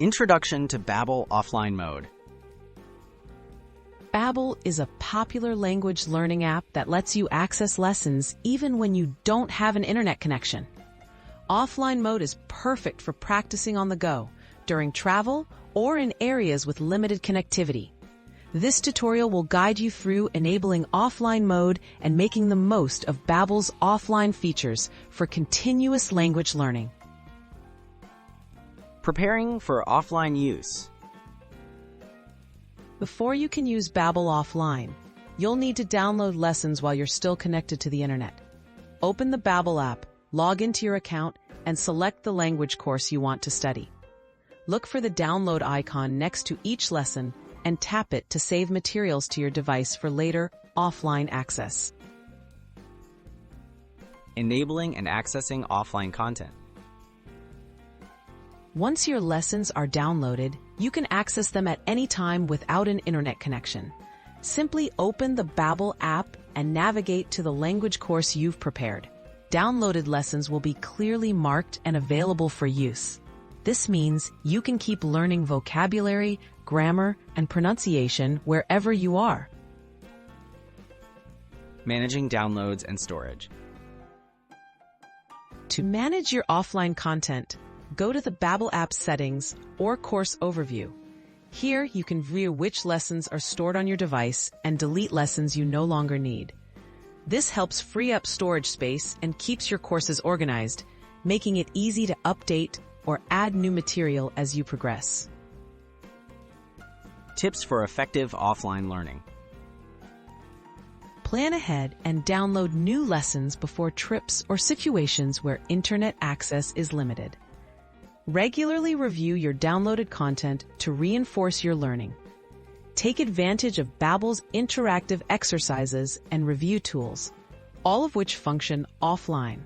Introduction to Babbel offline mode. Babbel is a popular language learning app that lets you access lessons even when you don't have an internet connection. Offline mode is perfect for practicing on the go, during travel, or in areas with limited connectivity. This tutorial will guide you through enabling offline mode and making the most of Babbel's offline features for continuous language learning. Preparing for offline use. Before you can use Babbel offline, you'll need to download lessons while you're still connected to the internet. Open the Babbel app, log into your account, and select the language course you want to study. Look for the download icon next to each lesson and tap it to save materials to your device for later offline access. Enabling and accessing offline content. Once your lessons are downloaded, you can access them at any time without an internet connection. Simply open the Babbel app and navigate to the language course you've prepared. Downloaded lessons will be clearly marked and available for use. This means you can keep learning vocabulary, grammar, and pronunciation wherever you are. Managing downloads and storage. To manage your offline content, go to the Babbel app settings or course overview. Here you can view which lessons are stored on your device and delete lessons you no longer need. This helps free up storage space and keeps your courses organized, making it easy to update or add new material as you progress. Tips for effective offline learning. Plan ahead and download new lessons before trips or situations where internet access is limited. Regularly review your downloaded content to reinforce your learning. Take advantage of Babbel's interactive exercises and review tools, all of which function offline.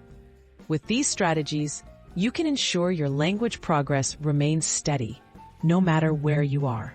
With these strategies, you can ensure your language progress remains steady, no matter where you are.